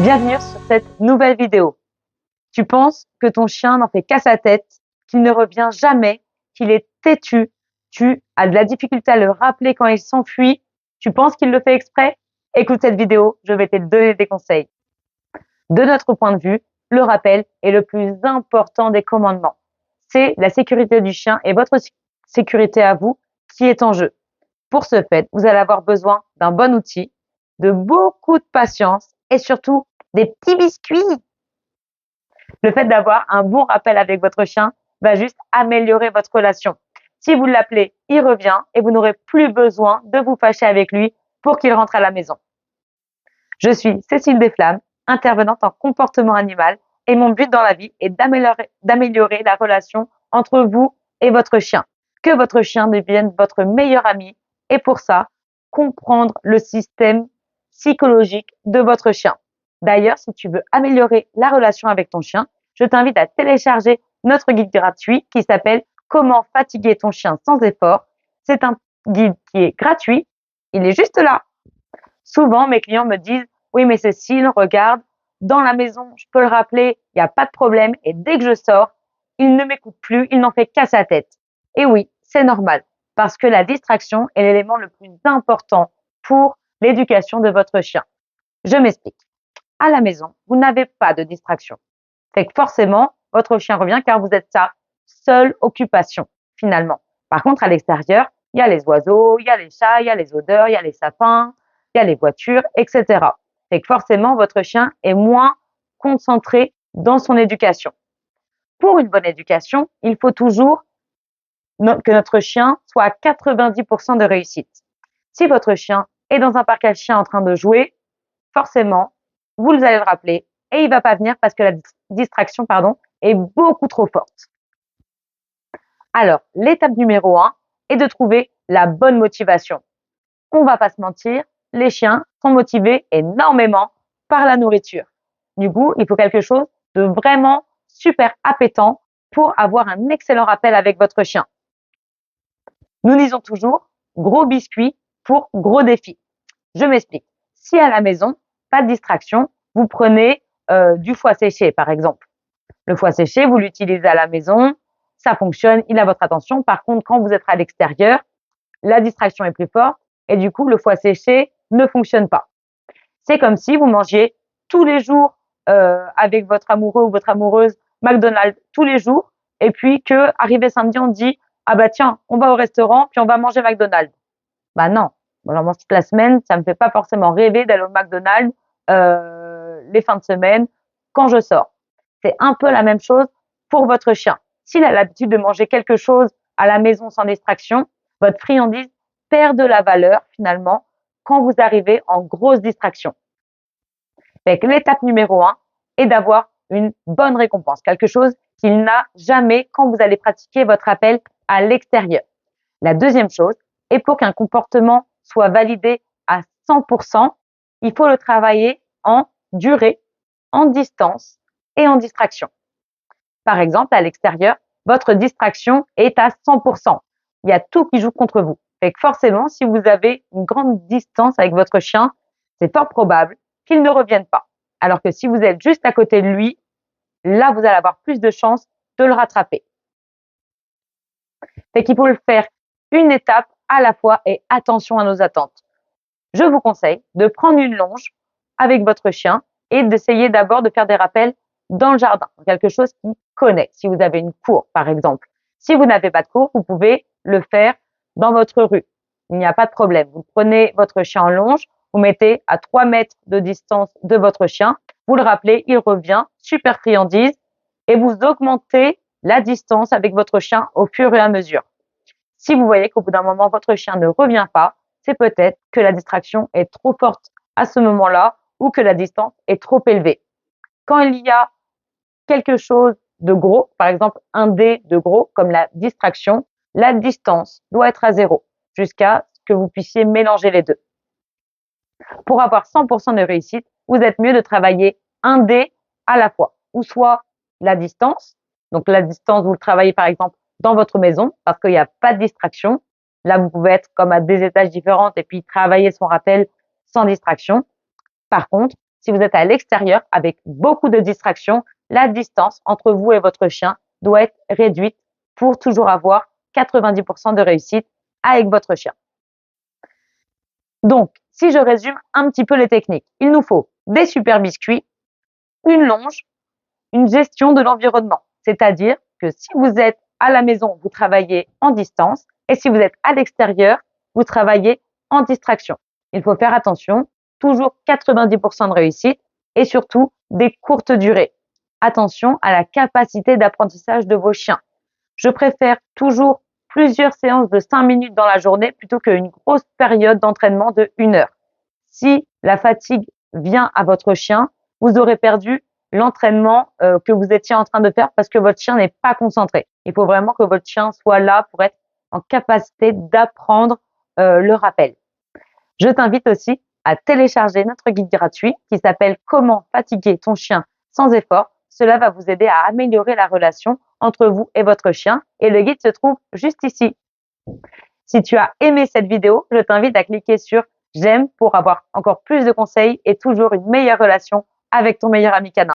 Bienvenue sur cette nouvelle vidéo. Tu penses que ton chien n'en fait qu'à sa tête, qu'il ne revient jamais, qu'il est têtu, tu as de la difficulté à le rappeler quand il s'enfuit, tu penses qu'il le fait exprès? Écoute cette vidéo, je vais te donner des conseils. De notre point de vue, le rappel est le plus important des commandements. C'est la sécurité du chien et votre sécurité à vous qui est en jeu. Pour ce fait, vous allez avoir besoin d'un bon outil, de beaucoup de patience et surtout des petits biscuits. Le fait d'avoir un bon rappel avec votre chien va juste améliorer votre relation. Si vous l'appelez, il revient et vous n'aurez plus besoin de vous fâcher avec lui pour qu'il rentre à la maison. Je suis Cécile Desflammes, intervenante en comportement animal et mon but dans la vie est d'améliorer la relation entre vous et votre chien. Que votre chien devienne votre meilleur ami et pour ça, comprendre le système psychologique de votre chien. D'ailleurs, si tu veux améliorer la relation avec ton chien, je t'invite à télécharger notre guide gratuit qui s'appelle Comment fatiguer ton chien sans effort. C'est un guide qui est gratuit, il est juste là. Souvent, mes clients me disent « Oui, mais Cécile, regarde, dans la maison, je peux le rappeler, il n'y a pas de problème et dès que je sors, il ne m'écoute plus, il n'en fait qu'à sa tête. » Et oui, c'est normal parce que la distraction est l'élément le plus important pour l'éducation de votre chien. Je m'explique. À la maison, vous n'avez pas de distraction. Fait que forcément, votre chien revient car vous êtes sa seule occupation, finalement. Par contre, à l'extérieur, il y a les oiseaux, il y a les chats, il y a les odeurs, il y a les sapins, il y a les voitures, etc. Fait que forcément, votre chien est moins concentré dans son éducation. Pour une bonne éducation, il faut toujours que notre chien soit à 90% de réussite. Si votre chien est dans un parc à chiens en train de jouer, forcément, vous allez le rappeler et il va pas venir parce que la distraction, est beaucoup trop forte. Alors, l'étape numéro 1 est de trouver la bonne motivation. On va pas se mentir, les chiens sont motivés énormément par la nourriture. Du coup, il faut quelque chose de vraiment super appétant pour avoir un excellent rappel avec votre chien. Nous disons toujours gros biscuits pour gros défis. Je m'explique. Si à la maison, pas de distraction, vous prenez du foie séché par exemple. Le foie séché, vous l'utilisez à la maison, ça fonctionne, il a votre attention. Par contre, quand vous êtes à l'extérieur, la distraction est plus forte et du coup, le foie séché ne fonctionne pas. C'est comme si vous mangiez tous les jours avec votre amoureux ou votre amoureuse McDonald's tous les jours et puis que arrivé samedi, on dit ah bah tiens, on va au restaurant puis on va manger McDonald's. Bah non, moi j'en mange toute la semaine, ça me fait pas forcément rêver d'aller au McDonald's les fins de semaine quand je sors. C'est un peu la même chose pour votre chien. S'il a l'habitude de manger quelque chose à la maison sans distraction, votre friandise perd de la valeur finalement quand vous arrivez en grosse distraction. Fait que l'étape numéro 1 est d'avoir une bonne récompense, quelque chose qu'il n'a jamais quand vous allez pratiquer votre appel à l'extérieur. La deuxième chose, et pour qu'un comportement soit validé à 100%, il faut le travailler en durée, en distance et en distraction. Par exemple, à l'extérieur, votre distraction est à 100%. Il y a tout qui joue contre vous. Fait que forcément, si vous avez une grande distance avec votre chien, c'est fort probable qu'il ne revienne pas. Alors que si vous êtes juste à côté de lui, là, vous allez avoir plus de chances de le rattraper. Fait qu'il faut le faire une étape à la fois et attention à nos attentes. Je vous conseille de prendre une longe avec votre chien et d'essayer d'abord de faire des rappels dans le jardin, quelque chose qu'il connaît. Si vous avez une cour, par exemple. Si vous n'avez pas de cour, vous pouvez le faire dans votre rue. Il n'y a pas de problème. Vous prenez votre chien en longe, vous mettez à 3 mètres de distance de votre chien, vous le rappelez, il revient, super friandise, et vous augmentez la distance avec votre chien au fur et à mesure. Si vous voyez qu'au bout d'un moment, votre chien ne revient pas, c'est peut-être que la distraction est trop forte à ce moment-là ou que la distance est trop élevée. Quand il y a quelque chose de gros, par exemple un dé de gros comme la distraction, la distance doit être à 0 jusqu'à ce que vous puissiez mélanger les deux. Pour avoir 100% de réussite, vous êtes mieux de travailler un dé à la fois, ou soit la distance. Donc la distance, vous le travaillez par exemple dans votre maison parce qu'il n'y a pas de distraction. Là, vous pouvez être comme à des étages différents et puis travailler son rappel sans distraction. Par contre, si vous êtes à l'extérieur avec beaucoup de distractions, la distance entre vous et votre chien doit être réduite pour toujours avoir 90% de réussite avec votre chien. Donc, si je résume un petit peu les techniques, il nous faut des super biscuits, une longe, une gestion de l'environnement. C'est-à-dire que si vous êtes à la maison, vous travaillez en distance et si vous êtes à l'extérieur, vous travaillez en distraction. Il faut faire attention, toujours 90% de réussite et surtout des courtes durées. Attention à la capacité d'apprentissage de vos chiens. Je préfère toujours plusieurs séances de 5 minutes dans la journée plutôt qu'une grosse période d'entraînement de 1 heure. Si la fatigue vient à votre chien, vous aurez perdu l'entraînement que vous étiez en train de faire parce que votre chien n'est pas concentré. Il faut vraiment que votre chien soit là pour être en capacité d'apprendre le rappel. Je t'invite aussi à télécharger notre guide gratuit qui s'appelle « Comment fatiguer ton chien sans effort ». Cela va vous aider à améliorer la relation entre vous et votre chien et le guide se trouve juste ici. Si tu as aimé cette vidéo, je t'invite à cliquer sur « J'aime » pour avoir encore plus de conseils et toujours une meilleure relation avec ton meilleur ami canin.